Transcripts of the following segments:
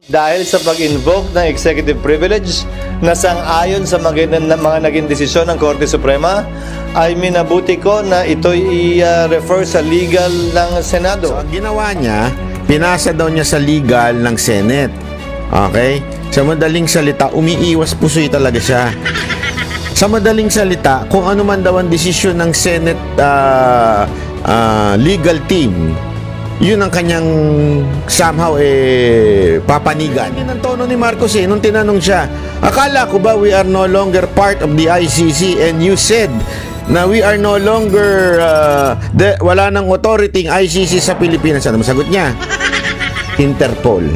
Dahil sa pag-invoke ng executive privilege na sang-ayon sa mga naging desisyon ng Korte Suprema, ay minabuti ko na ito'y i-refer sa legal ng Senado. So, ang ginawa niya, pinasa daw niya sa legal ng Senate. Okay? Sa madaling salita, umiiwas pusoy talaga siya. Sa madaling salita, kung ano man daw ang desisyon ng Senate legal team, yun ang kanyang somehow papanigan. Hindi ng tono ni Marcos nung tinanong siya, akala ko ba we are no longer part of the ICC and you said na we are no longer wala nang authority ng ICC sa Pilipinas. Ano masagot niya? Interpol.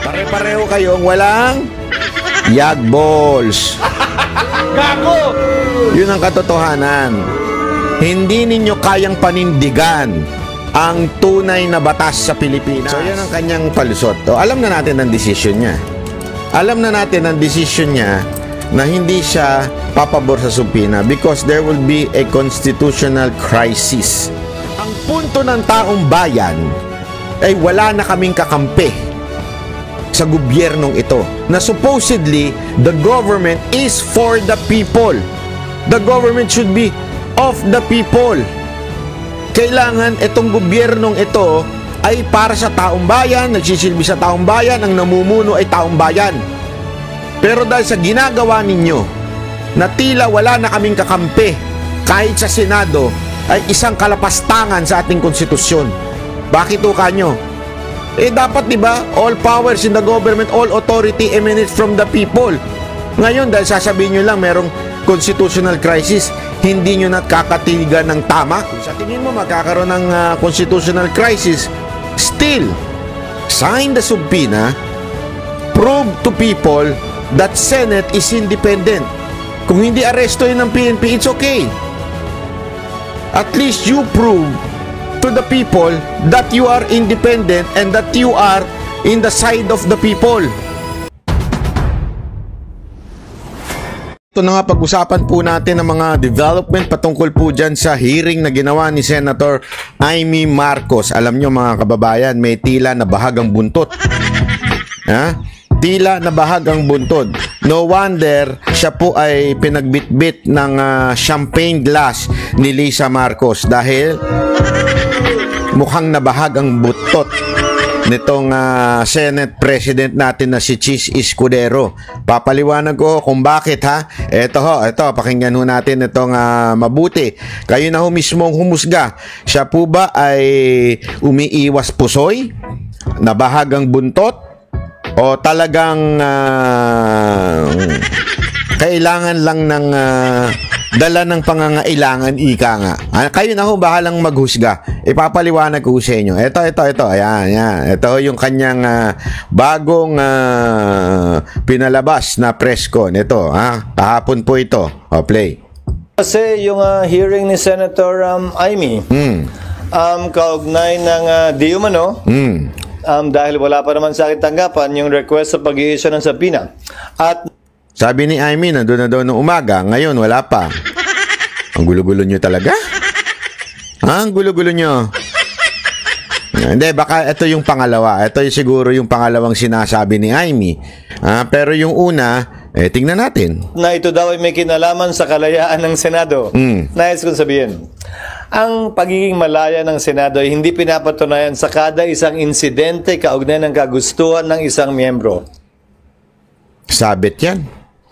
Pare-pareho kayong walang yag balls. Gago! Yun ang katotohanan. Hindi ninyo kayang panindigan ang tunay na batas sa Pilipinas. So yan ang kanyang palusot. O, alam na natin ang desisyon niya. Alam na natin ang desisyon niya na hindi siya papabor sa subpina because there will be a constitutional crisis. Ang punto ng taong bayan ay wala na kaming kakampi sa gobyernong ito na supposedly the government is for the people. The government should be of the people. Kailangan itong gobyernong ito ay para sa taong bayan, nagsisilbi sa taong bayan, ang namumuno ay taong bayan. Pero dahil sa ginagawa ninyo, na tila wala na kaming kakampi, kahit sa Senado, ay isang kalapastangan sa ating konstitusyon. Bakit ho kanyo? Dapat diba, all powers in the government, all authority emanates from the people. Ngayon, dahil sasabihin nyo lang merong constitutional crisis, hindi nyo nakakatigan ng tama. Kung sa tingin mo magkakaroon ng constitutional crisis, still, sign the subpoena, prove to people that Senate is independent. Kung hindi aresto yun ng PNP, it's okay. At least you prove to the people that you are independent and that you are in the side of the people. Ito na nga, pag-usapan po natin ang mga development patungkol po dyan sa hearing na ginawa ni Senator Amy Marcos. Alam nyo mga kababayan, may tila na bahagang buntot. Ha? Tila na bahagang buntot. No wonder siya po ay pinagbitbit ng champagne glass ni Lisa Marcos dahil mukhang nabahag ang buntot nitong Senate President natin na si Chis Escudero. Papaliwanag ko kung bakit ha. Ito, pakinggan ho natin itong mabuti. Kayo na ho mismong humusga. Siya po ba ay umiiwas pusoy? Nabahagang buntot? O talagang kailangan lang ng dala ng pangangailangan, ika nga. Kayo na ho bahalang maghusga. Ipapaliwanag ko sa inyo. Ito. Ayan. Ito yung kanyang bagong pinalabas na press con. Ito, kahapon po ito. O, play. Kasi yung hearing ni Senator Amy, kaugnay ng di umano, dahil wala pa naman sa akin tanggapan yung request sa pag-i-issue ng subpoena. At sabi ni Amy, nandun na daw ng umaga. Ngayon, wala pa. Ang gulo-gulo nyo talaga? Ang gulo-gulo nyo. Hindi, baka ito yung pangalawa. Ito yung siguro yung pangalawang sinasabi ni Amy. Pero yung una, tingnan natin. Na ito daw ay may kinalaman sa kalayaan ng Senado. Nais kong sabihin, ang pagiging malaya ng Senado ay hindi pinapatunayan sa kada isang insidente kaugnay ng kagustuhan ng isang miyembro. Sabit yan.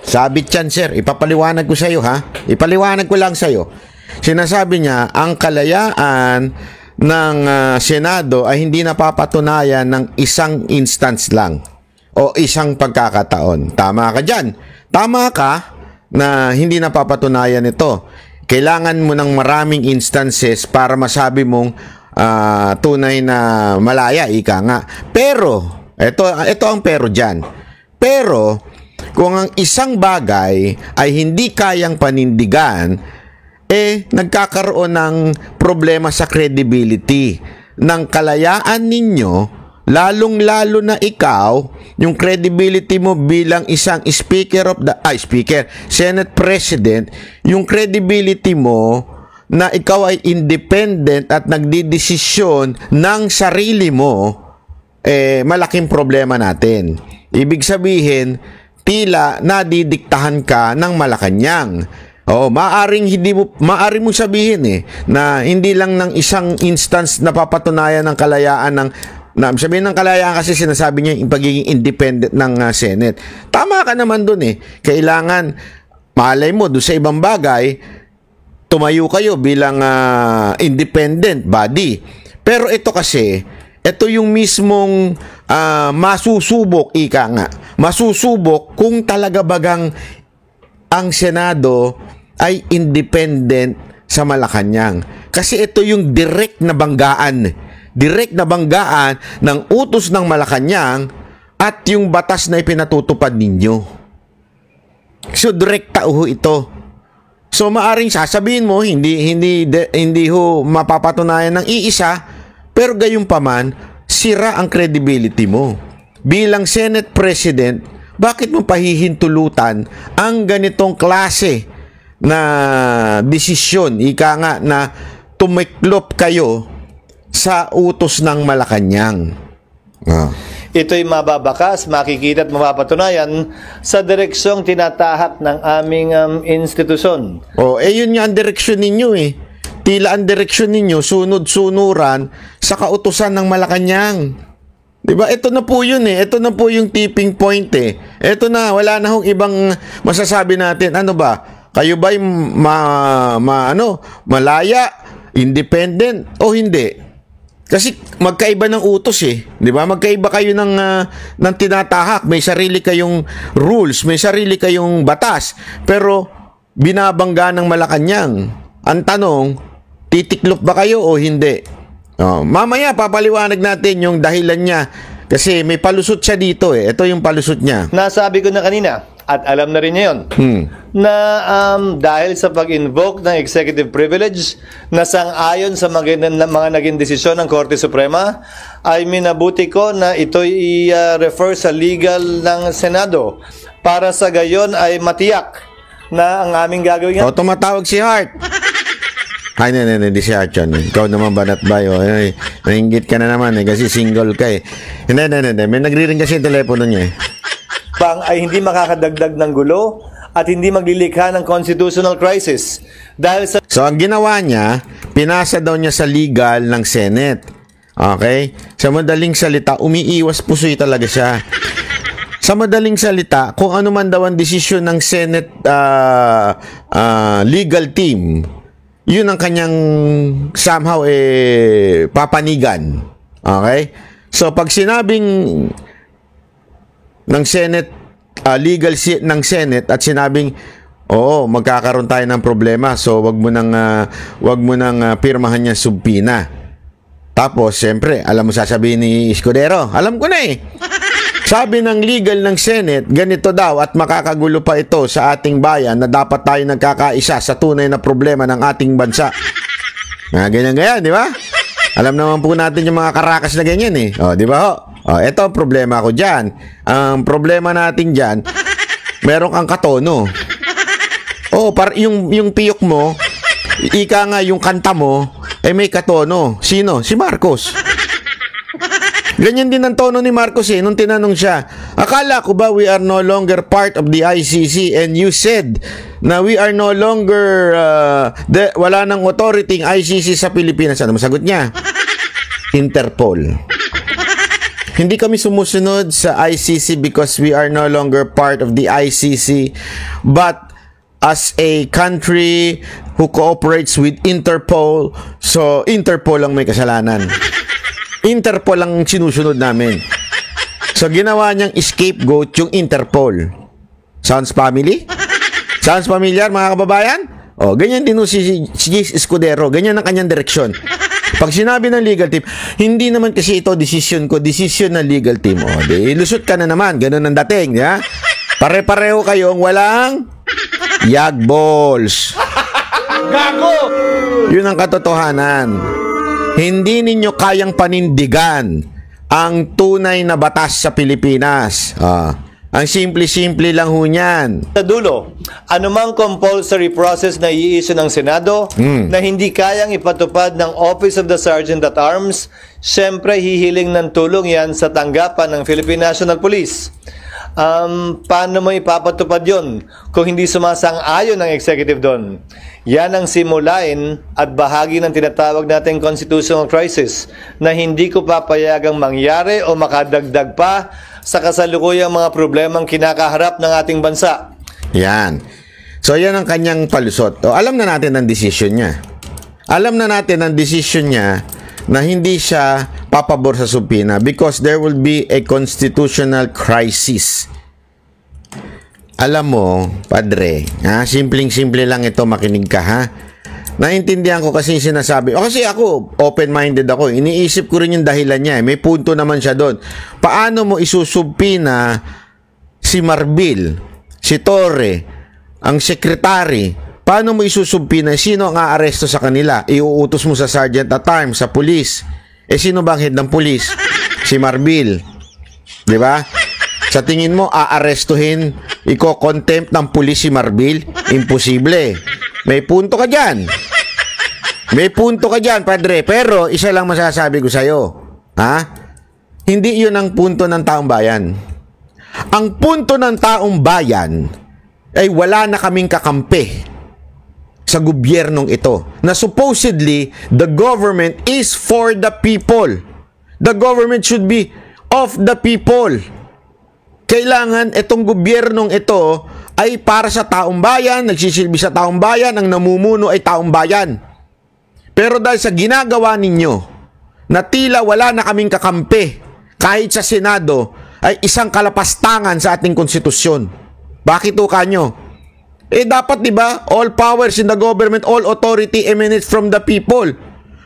Sabit yan, sir. Ipapaliwanag ko sa iyo, ha? Ipaliwanag ko lang sa iyo. Sinasabi niya, ang kalayaan ng Senado ay hindi napapatunayan ng isang instance lang o isang pagkakataon. Tama ka dyan. Tama ka na hindi napapatunayan ito. Kailangan mo ng maraming instances para masabi mong tunay na malaya, ika nga. Pero, ito ang pero dyan. Pero, kung ang isang bagay ay hindi kayang panindigan, nagkakaroon ng problema sa credibility ng kalayaan ninyo, lalong-lalo na ikaw, yung credibility mo bilang isang Senate President, yung credibility mo na ikaw ay independent at nagdidesisyon ng sarili mo, malaking problema natin. Ibig sabihin, tila nadidiktahan ka ng Malacanang. Maaring maaari mo sabihin na hindi lang ng isang instance napapatunayan ng kalayaan sabihin ng kalayaan kasi sinasabi niya yung pagiging independent ng Senate. Tama ka naman dun Kailangan, malay mo, doon sa ibang bagay, tumayo kayo bilang independent body. Pero ito kasi, ito yung mismong masusubok, masusubok kung talaga bagang ang Senado ay independent sa Malacanang. Kasi ito yung direct na banggaan ng utos ng Malacanang at yung batas na ipinatutupad ninyo. So direkta ito. So maaring sasabihin mo hindi ho mapapatunayan ng iisa, pero gayunpaman sira ang credibility mo. Bilang Senate President, bakit mo pahihintulutan ang ganitong klase na desisyon, na tumiklop kayo sa utos ng Malacanang? Ito'y mababakas, makikita at mapapatunayan sa direksyong tinatahak ng aming institusyon. Yun nga ang direksyon ninyo Tila ang direksyon ninyo, sunod-sunuran sa kautusan ng Malacanang. Diba? Ito na po yun Ito na po yung tipping point Ito na, wala na hong ibang masasabi natin. Ano ba? Kayo ba'y malaya, independent o hindi? Kasi magkaiba ng utos Di ba? Magkaiba kayo ng tinatahak. May sarili kayong rules, may sarili kayong batas. Pero binabangga ng Malacanang. Ang tanong, titiklop ba kayo o hindi? Mamaya papaliwanag natin yung dahilan niya. Kasi may palusot siya dito Ito yung palusot niya. Nasabi ko na kanina, at alam na rin niya yun, na dahil sa pag-invoke ng executive privilege na sang-ayon sa mga naging desisyon ng Korte Suprema, ay minabuti ko na ito'y i-refer sa legal ng Senado para sa gayon ay matiyak na ang aming gagawin. Tumatawag si Hart. Ay, hindi si Hart yun. Ikaw naman banat ba yun? Nainggit ka na naman kasi single ka Hindi. May nagriring kasi yung telepono niya ay hindi makakadagdag ng gulo at hindi maglilikha ng constitutional crisis. So ang ginawa niya, pinasa daw niya sa legal ng Senate. Okay? Sa madaling salita, umiiwas pusoy talaga siya. Sa madaling salita, kung ano man daw ang desisyon ng Senate legal team, yun ang kanyang somehow papanigan. Okay? So pag sinabing ng Senate, legal ng Senate at sinabing, magkakaroon tayo ng problema, so wag mo nang pirmahan niya subpina. Tapos, siyempre, alam mo sasabihin ni Escudero, alam ko na Sabi ng legal ng Senate, ganito daw at makakagulo pa ito sa ating bayan na dapat tayo nagkakaisa sa tunay na problema ng ating bansa. Ganyan, di ba? Alam naman po natin yung mga karakas na ganyan di ba ho? Ito ang problema ko dyan. Ang problema natin dyan, meron kang katono. Yung piyok mo, ika nga yung kanta mo, may katono. Sino? Si Marcos. Ganyan din ang tono ni Marcos nung tinanong siya. Akala ko ba we are no longer part of the ICC and you said na we are no longer wala nang authority ng ICC sa Pilipinas. Ano masagot niya? Interpol. Hindi kami sumusunod sa ICC because we are no longer part of the ICC, but as a country who cooperates with Interpol, so Interpol ang may kasalanan. Interpol ang sinusunod namin. So ginawa niyang scapegoat yung Interpol. Sounds family? Sounds familiar mga kababayan? Ganyan din si Escudero, ganyan ang kanyang direksyon. Pag sinabi ng legal team, hindi naman kasi ito decision ko, decision ng legal team. Ilusot ka na naman, ganun ang dating, ya? Pare-pareho kayong walang yag balls. Gago! Yun ang katotohanan. Hindi ninyo kayang panindigan ang tunay na batas sa Pilipinas. Ang simple-simple lang ho niyan. Sa dulo, anumang compulsory process na i-issue ng Senado na hindi kayang ipatupad ng Office of the Sergeant at Arms, syempre hihiling ng tulong yan sa tanggapan ng Philippine National Police. Paano mo ipapatupad yon kung hindi sumasang-ayon ng executive doon? Yan ang simulain at bahagi ng tinatawag nating constitutional crisis na hindi ko papayagang mangyari o makadagdag pa sa kasalukuyang mga problemang kinakaharap ng ating bansa. Yan. So, yan ang kanyang palusot. O, alam na natin ang desisyon niya. Alam na natin ang desisyon niya na hindi siya papabor sa subpoena because there will be a constitutional crisis. Alam mo, padre, simpleng-simple lang ito, makinig ka, ha? Naintindihan ko kasi yung sinasabi. O kasi ako, open-minded ako. Iniisip ko rin yung dahilan niya. May punto naman siya doon. Paano mo isusubpina si Marbil, si Torre, ang sekretary? Paano mo isusubpina? Sino ang aaresto sa kanila? Iuutos mo sa sergeant at arms, sa pulis. Sino ba ang head ng pulis? Si Marbil. Di ba? Sa tingin mo, aarestuhin, iko-contempt ng pulis si Marbil? Imposible. May punto ka dyan. May punto ka dyan, padre. Pero, isa lang masasabi ko sa'yo. Ha? Hindi yun ang punto ng taong bayan. Ang punto ng taong bayan ay wala na kaming kakampi sa gobyernong ito. Na supposedly, the government is for the people. The government should be of the people. Kailangan itong gobyernong ito ay para sa taong bayan, nagsisilbi sa taong bayan, ang namumuno ay taong bayan. Pero dahil sa ginagawa ninyo, na tila wala na kaming kakampi, kahit sa Senado, ay isang kalapastangan sa ating konstitusyon. Bakit o kanyo? Dapat, di ba, all powers in the government, all authority emanates from the people.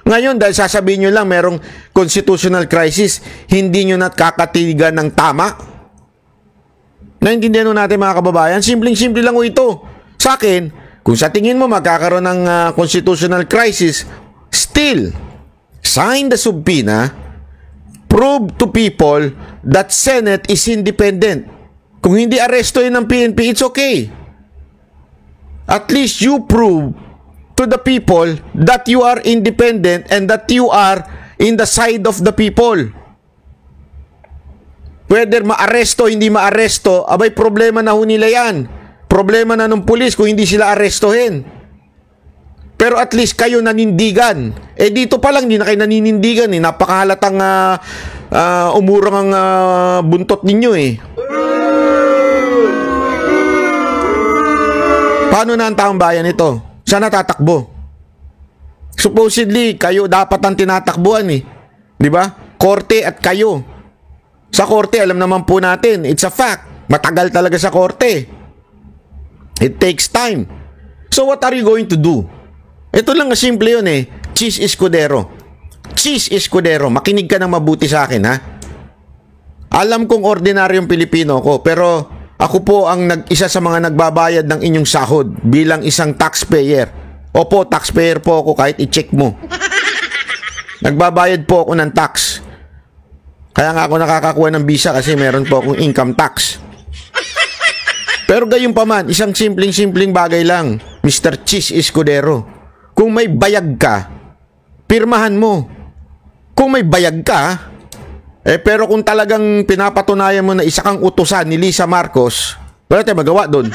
Ngayon, dahil sasabihin nyo lang merong constitutional crisis, hindi nyo nakakatigan ng tama. Naintindihan natin mga kababayan, simpleng-simple lang ito. Sa akin, kung sa tingin mo magkakaroon ng constitutional crisis, still, sign the subpoena, prove to people that Senate is independent. Kung hindi aresto yun ng PNP, it's okay. At least you prove to the people that you are independent and that you are in the side of the people. Whether maaresto, hindi maaresto, abay problema na ho nila yan. Problema na ng pulis kung hindi sila arestohin. Pero at least kayo nanindigan. Dito pa lang, hindi na kayo naninindigan. Napakahalatang umurang ang buntot ninyo eh. Paano na ang taong bayan ito? Saan natatakbo? Supposedly, kayo dapat ang tinatakbuhan eh. Di ba? Korte at kayo. Sa korte, alam naman po natin, it's a fact. Matagal talaga sa korte. It takes time. So what are you going to do? Ito lang na simple yun eh. Cheese Escudero. Cheese Escudero. Makinig ka ng mabuti sa akin ha. Alam kong ordinaryong Pilipino ko, pero ako po ang isa sa mga nagbabayad ng inyong sahod bilang isang taxpayer. Opo, taxpayer po ako kahit i-check mo. Nagbabayad po ako ng tax. Kaya nga ako nakakakuha ng visa kasi meron po akong income tax. Pero gayon pa man, isang simpleng bagay lang, Mr. Cheese Escudero. Kung may bayag ka, pirmahan mo. Kung may bayag ka, pero kung talagang pinapatunayan mo na isa kang utusan ni Lisa Marcos, wala tayong magawa doon.